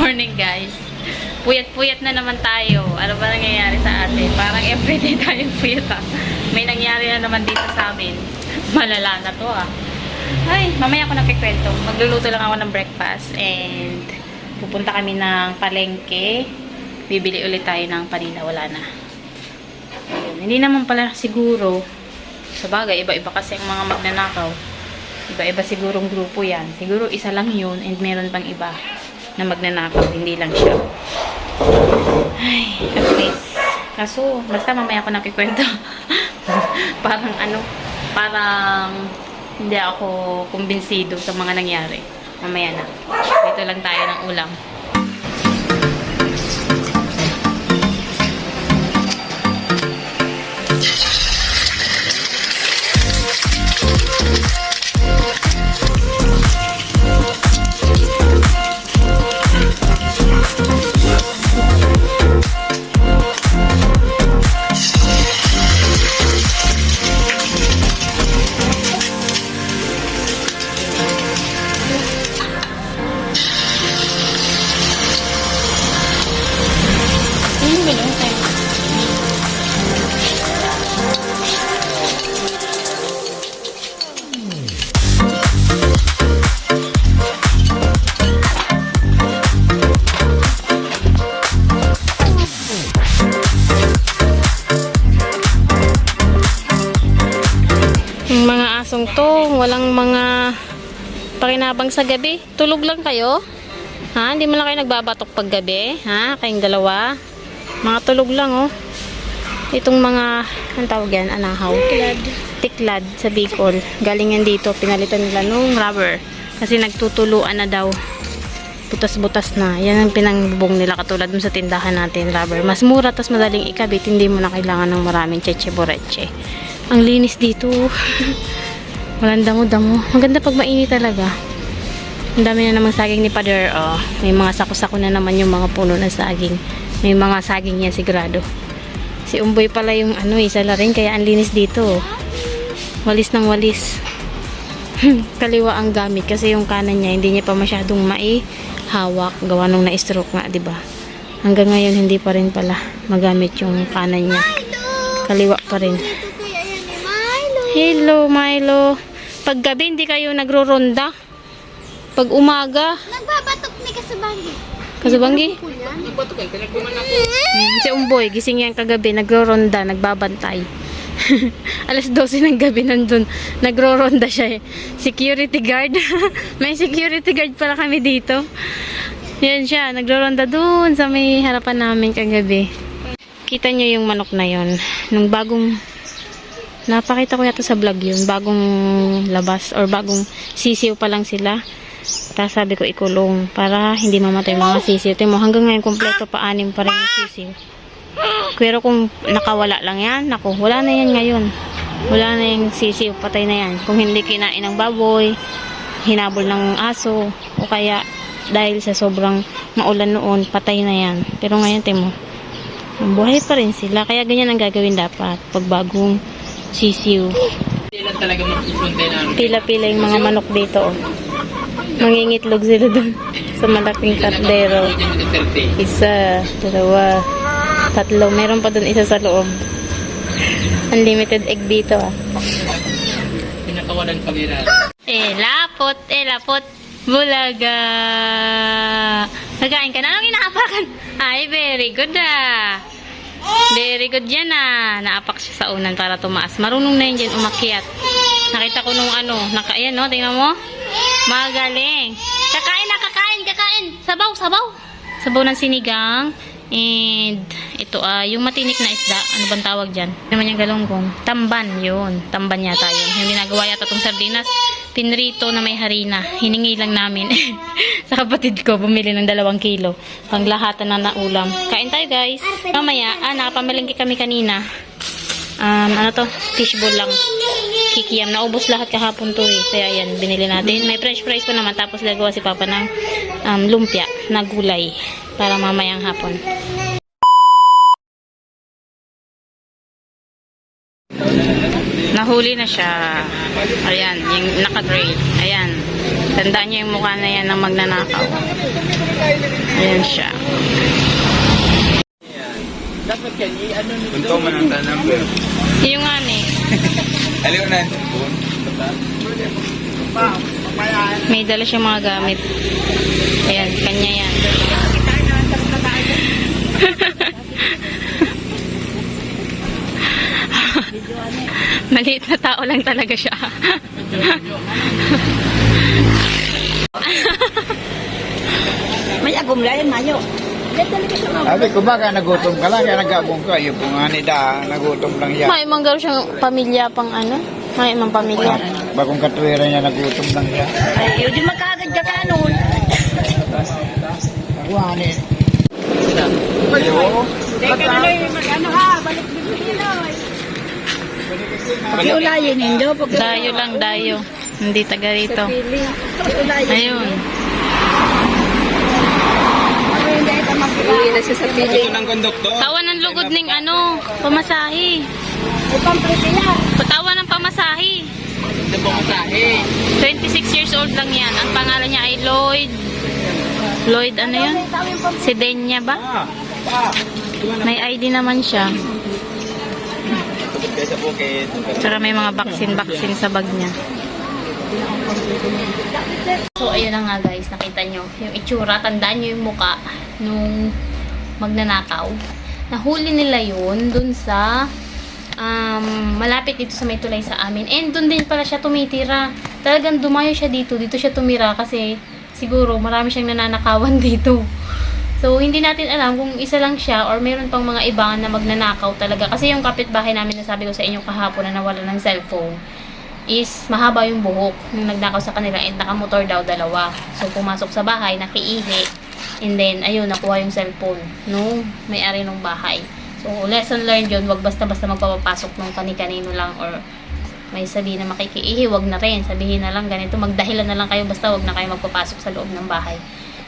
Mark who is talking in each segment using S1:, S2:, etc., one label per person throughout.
S1: morning guys. Puyat-puyat na naman tayo. Ano ba nangyayari sa atin? Parang everyday tayong puyat ah. May nangyari na naman dito sa amin. Malala na to ah. Ay, mamaya ako nagkikwento. Magluluto lang ako ng breakfast and pupunta kami ng palengke. Bibili ulit tayo ng panila. Wala na. Ayun. Hindi naman pala siguro. Sa bagay, iba-iba kasi ang mga magnanakaw. Iba-iba sigurong grupo yan. Siguro isa lang yun and meron pang iba na magnanakaw. Hindi lang siya. Ay, at least. Kaso, basta mamaya ako nakikwento. Parang hindi ako kumbinsido sa mga nangyari. Mamaya na. Dito lang tayo ng ulam. Walang mga pakinabang sa gabi. Tulog lang kayo? Ha? Hindi mo lang kayo nagbabatok pag gabi? Ha? Kayong dalawa? Mga tulog lang, oh. Itong mga, ang tawag yan? Anahaw? Tiklad sa Bicol. Galing yan dito. Pinalitan nila nung rubber. Kasi nagtutuluan na daw. Butas-butas na. Yan ang pinangbubong nila katulad mo sa tindahan natin, rubber. Mas mura, tas madaling ikabit. Hindi mo na kailangan ng maraming cheche-boreche. Ang linis dito. Walang damo-damo. Maganda pag mainit talaga. Ang dami na namang saging ni Pader. Oh, may mga sako-sako na naman yung mga puno ng saging. May mga saging yan sigurado. Si Umboy pala yung isa la rin. Kaya ang linis dito. Walis ng walis. Kaliwa ang gamit. Kasi yung kanan niya hindi niya pa masyadong maihawak. Gawa nung na-stroke nga, diba? Hanggang ngayon hindi pa rin pala magamit yung kanan niya. Kaliwa pa rin. Hello, Milo. Pag gabi, hindi kayo nagro-ronda? Pag umaga?
S2: Nagbabatok ni Kasubanggi.
S1: Kasubanggi? Nagbatok ay, pinagbuman ako. Si Umboy, gising yan kagabi, nagro-ronda, nagbabantay. Alas 12 ng gabi nandun, nagro-ronda siya eh. Security guard. May security guard pala kami dito. Yan siya, nagro-ronda dun sa may harapan namin kagabi. Kita nyo yung manok na yon. Nung bagong napakita ko yata sa vlog yun. Bagong labas or bagong sisiw pa lang sila. Tapos sabi ko ikulong para hindi mamatay mga sisiw. Timo, hanggang ngayon kompleto pa 6 pa rin yung sisiw. Pero kung nakawala lang yan, naku, wala na yan ngayon. Wala na yung sisiw, patay na yan. Kung hindi kinain ng baboy, hinabol ng aso, o kaya dahil sa sobrang maulan noon, patay na yan. Pero ngayon, timo, buhay pa rin sila. Kaya ganyan ang gagawin dapat pag bagong sisiw. Pila-pila yung mga manok dito. Oh. Mangingitlog sila doon sa malaking kardero. Isa, dalawa, tatlo. Meron pa doon isa sa loob. Unlimited egg dito ah.
S3: Pinakawalan kamera.
S1: Lapot. Bulaga. Nagain ka na? Anong inaapakan? Ay, very good ah. Very good yan ah. Naapak siya sa unan para tumaas. Marunong na yun dyan umakyat. Nakita ko nung ayan no, tingnan mo. Magaling. Kakain. Sabaw. Sabaw ng sinigang. And ito yung matinik na isda. Ano bang tawag dyan? Naman yung galunggong. Tamban yun. Tamban yata yun. Yung ginagawa yata itong sardinas. Pinrito na may harina. Hiningi lang namin. Sa kapatid ko, bumili ng 2 kilo. Panglahatan na ulam. Kain tayo guys. Mamaya, nakapamalingki kami kanina. Fishbowl lang. Kikiyam. Naubos lahat kahapon to eh. Kaya yan, binili natin. May french fries pa naman. Tapos gagawa si Papa ng lumpia na gulay. Para mamayang hapon. Nahuli na siya. Ayan, yung naka-gray. Ayan. Tandaan niyo yung mukha na yan ng magnanakaw. Ayan siya.
S3: Dapat yan, i-ano nito.
S4: Punto man ang tanang ko.
S1: Yung nga ni.
S4: Aliw na.
S1: May dala siyang mga gamit. Ayan, kanya yan. Maliit na tao lang talaga siya.
S2: May agumlayan mayo.
S3: Sabi ko baka nagutom ka lang, kaya nagabong ka. Yung pungani da, nagutom lang yan.
S1: May mang garo siyang pamilya pang ano? May mang pamilya.
S3: Bagong katuwira niya, nagutom lang siya.
S2: Ay, yun di magkagad ka kanon.
S3: Pungani. Ayo.
S2: Mag-ano ha, balik bigilo. Pakiulayin nindo.
S1: Dayo lang, dayo. Hindi taga rito. Ayun.
S2: Hindi na siya sa pili.
S4: Ito ng konduktor.
S1: Tawa ng lugod ning ano, pamasahe.
S2: Upang prepila.
S1: Patawa ng pamasahe.
S4: Ito po kasahe.
S1: 26 years old lang yan. Ang pangalan niya ay Lloyd. Lloyd ano yun? Si Denya ba? May ID naman siya.
S4: Tubig kayo sa bukid.
S1: Tsaka may mga vaccine sa bag niya. So, ayun na nga guys. Nakita nyo. Yung itsura. Tandaan nyo yung muka nung magnanakaw. Nahuli nila yun dun sa malapit dito sa may tulay sa amin. And dun din pala siya tumitira. Talagang dumayo siya dito. Dito siya tumira kasi siguro marami siyang nananakawan dito. So, hindi natin alam kung isa lang siya or meron pang mga iba na magnanakaw talaga. Kasi yung kapitbahay namin na sabi ko sa inyo kahapon na nawala ng cellphone is mahaba yung buhok nung nagnakaw sa kanila and nakamotor daw dalawa. So, pumasok sa bahay, nakiihi. And then, ayun, nakuha yung cellphone nung may-ari ng bahay. So, lesson learned yun. Wag basta-basta magpapapasok ng kani-kanino lang or may sabihin na makikiihi, wag na rin. Sabihin na lang ganito, magdahilan na lang kayo basta wag na kayo magpapasok sa loob ng bahay.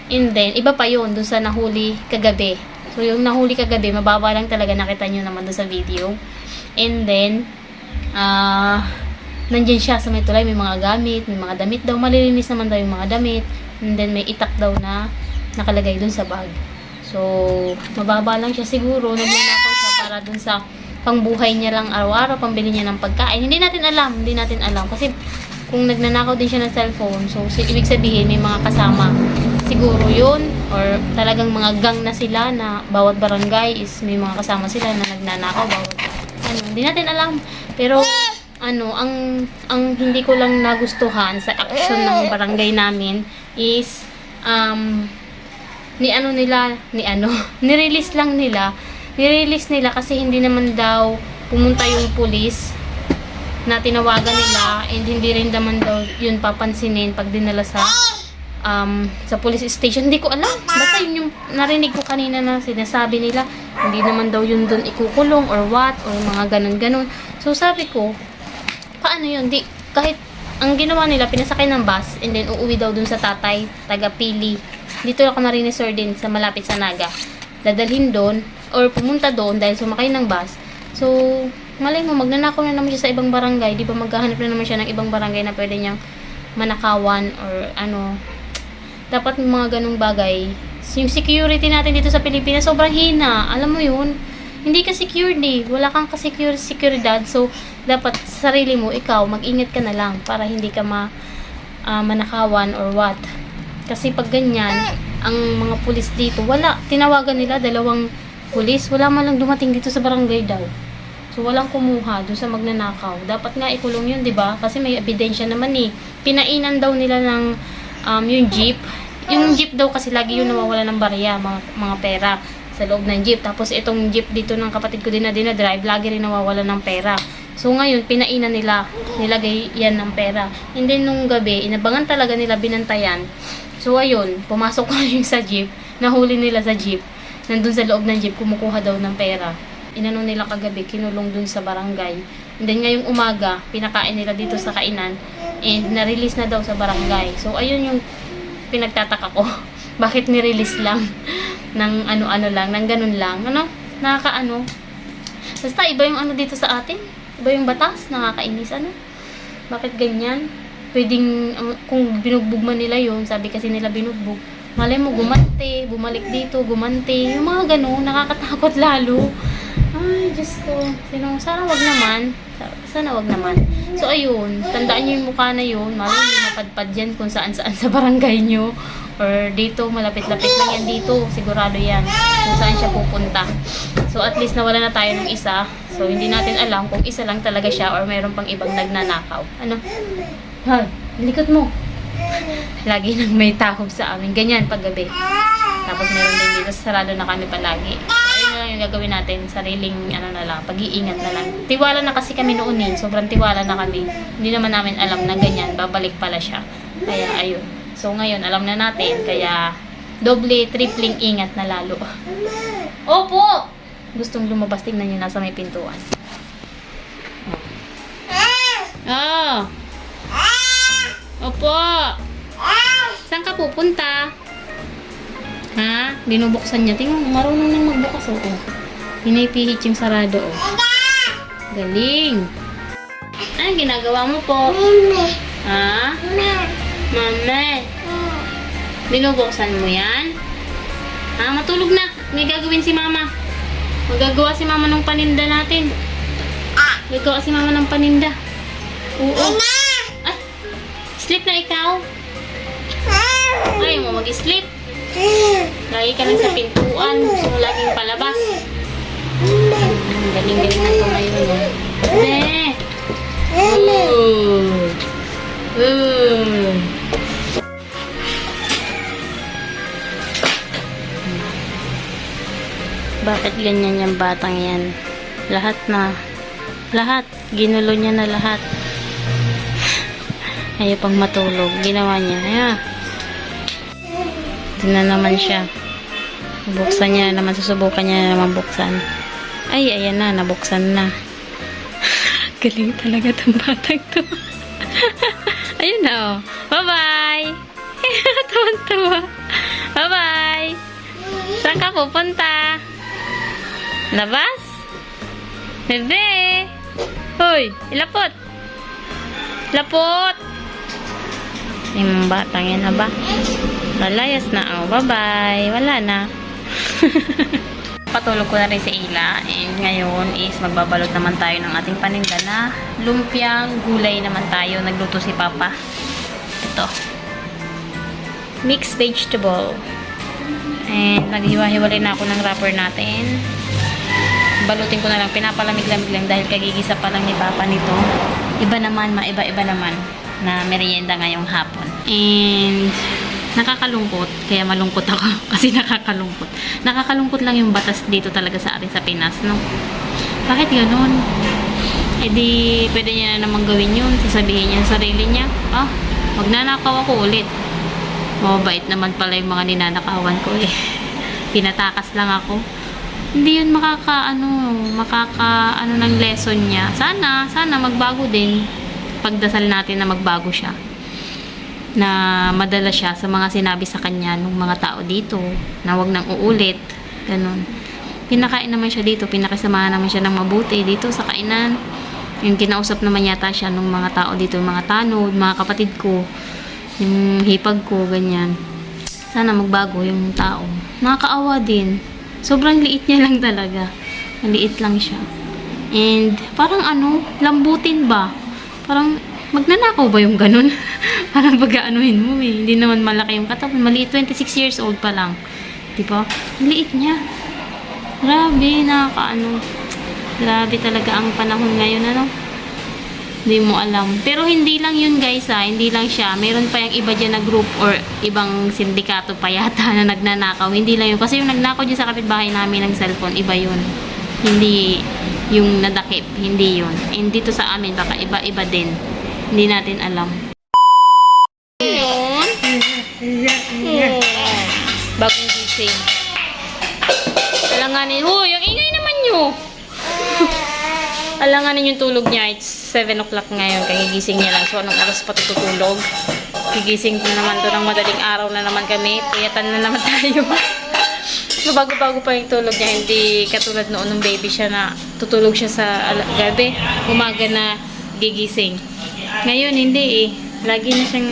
S1: And then, iba pa yun, dun sa nahuli kagabi. So, yung nahuli kagabi, mababa lang talaga, nakita nyo naman dun sa video. And then, nandyan siya sa may tulay, may mga gamit, may mga damit daw, malilinis naman daw yung mga damit. And then, may itak daw na nakalagay dun sa bag. So, mababa lang siya siguro, nagnanakaw siya para dun sa pangbuhay niya lang araw-araw, pambili niya ng pagkain. Hindi natin alam. Kasi, kung nagnanakaw din siya ng cellphone, so, ibig sabihin, may mga kasama. Siguro yun, or talagang mga gang na sila na bawat barangay is may mga kasama sila na nagnanakaw, bawat, hindi natin alam. Pero, ang hindi ko lang nagustuhan sa action ng barangay namin is, nirelease nila kasi hindi naman daw pumunta yung pulis na tinawagan nila and hindi rin naman daw yun papansinin pag dinala sa police station. Hindi ko alam. Basta yun yung narinig ko kanina na sinasabi nila. Hindi naman daw yun dun ikukulong or what or mga ganun-ganun. So sabi ko, paano yun? Kahit ang ginawa nila, pinasakay ng bus and then uuwi daw dun sa tatay, taga Pili. Dito ako narinisor din sa malapit sa Naga. Dadalhin doon or pumunta doon dahil sumakay ng bus. So, malay mo, magnanakaw na naman siya sa ibang barangay. Di ba maghahanap na naman siya ng ibang barangay na pwede niyang manakawan or ano. Dapat mga ganung bagay. Yung security natin dito sa Pilipinas, sobrang hina. Alam mo yun? Hindi ka secured eh. Wala kang seguridad. So, dapat sa sarili mo, ikaw, mag-ingat ka na lang para hindi ka manakawan or what. Kasi pag ganyan, ang mga pulis dito, wala. Tinawagan nila, 2 pulis. Wala man lang dumating dito sa barangay daw. So, walang kumuha doon sa magnanakaw. Dapat nga ikulong yun, di ba? Kasi may ebidensya naman eh. Pinainan daw nila ng yung jeep. Yung jeep daw kasi lagi yun nawawala ng barya, mga pera sa loob ng jeep. Tapos itong jeep dito ng kapatid ko din na dinadrive, lagi rin nawawala ng pera. So ngayon, pinainan nila, nilagay yan ng pera. And then nung gabi, inabangan talaga nila, binantayan. So ayun, pumasok ko yung sa jeep, nahuli nila sa jeep. Nandun sa loob ng jeep, kumukuha daw ng pera. Inano nila kagabi, kinulong dun sa barangay. And then ngayong umaga, pinakain nila dito sa kainan. And na-release na daw sa barangay. So ayun yung pinagtataka ko. Bakit ni-release lang ng ano-ano lang, ng ganun lang. Ano? Nakakaano. Basta iba yung ano dito sa atin. Iba yung batas, nakakainis. Ano? Bakit ganyan? Pwedeng, kung binugbog man nila yun, sabi kasi nila binugbog, Malay mo, gumante, bumalik dito, gumante. Yung mga ganun, nakakatakot lalo. Ay, Diyos ko. Sana wag naman. Sana wag naman. So, ayun. Tandaan nyo yung mukha na yun. Malay nyo, mapadpad yan kung saan-saan sa barangay nyo. Or dito, malapit-lapit lang yan dito. Sigurado yan. Kung saan siya pupunta. So, at least nawala na tayo ng isa. So, hindi natin alam kung isa lang talaga siya or mayroon pang ibang nagnanakaw. Ano? Hay, likot mo. Lagi nang may takob sa amin. Ganyan paggabi. Tapos meron din dito, sarado na kami palagi. So, ayun na lang yung gagawin natin. Sariling, pag-iingat na lang. Tiwala na kasi kami noon eh. Sobrang tiwala na kami. Hindi naman namin alam na ganyan. Babalik pala siya. Kaya, ayun. So, ngayon, alam na natin. Kaya, doble, tripling ingat na lalo. Opo! Gustong lumabas. Tingnan nyo, nasa may pintuan. Oh! Opo! Saan ka pupunta? Ha? Binubuksan niya. Tingnan, marunong nang magbukas. Oh. Pinipihit yung sarado. Oh. Galing. Ano ginagawa mo po? Ha? Mame. Binubuksan mo yan? Ha? Matulog na. May gagawin si mama. Magagawa si mama ng paninda natin. Gagawa si mama ng paninda. Oo. Ay! Sleep na ikaw? Ayaw mo mag-sleep? Lagi ka lang sa pintuan. Gusto mo laging palabas. Galing-galing na ito ngayon. Ne! Bakit ganyan yung batang yan? Lahat na. Lahat. Ginulo niya na lahat. Ayaw pang matulog. Ginawa niya. Ayan. Ito na naman siya. Buksan niya naman. Susubukan niya naman buksan. Ay, ayan na. Nabuksan na. Galing talaga itong batang to. Ayun na oh. Bye-bye! Tawan-tawa. Bye-bye! Saan ka pupunta? Labas? Bebe! Hoy! Ilapot! Lapot! Yung batang yan na ba? Lalayas na. Oh, bye-bye. Wala na. Patulog ko na rin si Ila. And ngayon is magbabalot naman tayo ng ating paninda na lumpiang gulay naman tayo. Nagluto si Papa. Ito. Mixed vegetable. And naghiwa-hiwalay na ako ng wrapper natin. Balutin ko na lang. Pinapalamig-lamig lang dahil kagigisa pa lang ni Papa nito. Iba naman, maiba-iba naman na merienda ngayong hapon. And nakakalungkot. Kaya malungkot ako. Kasi nakakalungkot. Nakakalungkot lang yung batas dito talaga sa atin sa Pinas, no? Bakit ganun? E di, pwede niya na namang gawin yun. Sasabihin niya sa sarili niya, magnanakaw ako ulit. Mabait naman pala yung mga ninanakawan ko eh. Pinatakas lang ako. Hindi yun makakaano ng lesson niya. Sana magbago din. Pagdasal natin na magbago siya. Na madala siya sa mga sinabi sa kanya ng mga tao dito. Na wag nang uulit. Ganun. Pinakain naman siya dito. Pinakisamahan naman siya ng mabuti dito sa kainan. Yung kinausap naman yata siya ng mga tao dito. Mga tanod, mga kapatid ko. Yung hipag ko, ganyan. Sana magbago yung tao. Nakakaawa din. Sobrang liit niya lang talaga. Maliit lang siya. And parang lambutin ba? Parang magnanakaw ba yung ganun? Parang pag-aanuhin mo eh. Hindi naman malaki yung katawan. Maliit, 26 years old pa lang. Diba? Maliit niya. Grabe, grabe talaga ang panahon ngayon, Hindi mo alam. Pero hindi lang yun guys hindi lang siya. Meron pa yung iba dyan na group or ibang sindikato pa yata na nagnanakaw. Hindi lang yun. Kasi yung nagnakaw dyan sa kapitbahay namin ng cellphone, iba yun. Hindi yung nadakip. Hindi yun. And dito sa amin, baka iba-iba din. Hindi natin alam. Bagong gising. Alanganin. Yung ingay naman nyo. Alanganin yung tulog niya. It's 7 o'clock ngayon. Kagigising niya lang. So, anong oras pa tutulog? Gigising na naman to ng madaling araw na naman kami. Puyatan na naman tayo. So, bago-bago pa yung tulog niya. Hindi katulad noon nung baby siya na tutulog siya sa gabi. Umaga na gigising. Ngayon, hindi eh. Lagi na siyang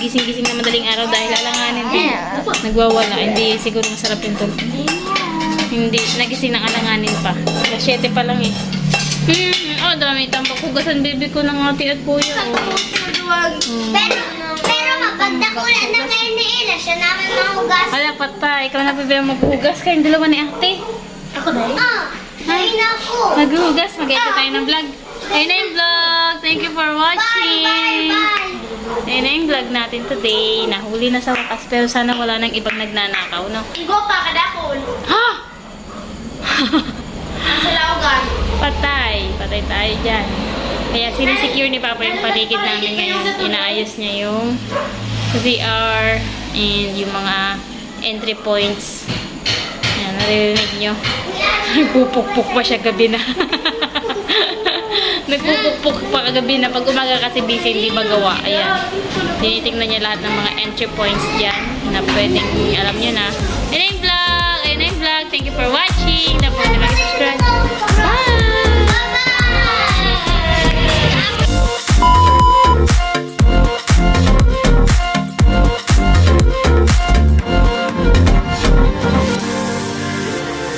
S1: gising-gising na madaling araw dahil alanganin din. Nagwawala. Hindi siguro masarap yung tulog. Hindi. Nagising ng alanganin pa. Alas 7 pa lang eh. Oh, dami tambak. Hugasan baby ko ng ate at kuya. Oh.
S5: Pero mapagdakulan na kayo ni Ina, siya namin mahugas.
S1: Ala, patay. Ikaw na bibili maghugas. Kayong dalawa ni ate.
S5: Ako dahil? Ayun ako.
S1: Maghugas. Mag-edit tayo ng vlog. Ayun na yung vlog. Thank you for watching.
S5: Bye.
S1: Ayun na yung vlog natin today. Nahuli na sa wakas. Pero sana wala nang ibang nagnanakaw, no?
S5: Igo pa kadakol.
S1: Ha!
S5: Sa laugan.
S1: Patay. Patay tayo dyan. Kaya sinisecure ni Papa yung paligid namin ngayon. Inaayos niya yung CR and yung mga entry points. Yan, naririnig nyo. Nagpupukpuk pa siya gabi na. Nagpupukpuk pa kagabi na. Pag umaga kasi busy, hindi magawa. Ayan. Tinitingnan niya lahat ng mga entry points dyan na pwedeng, alam nyo na. And then,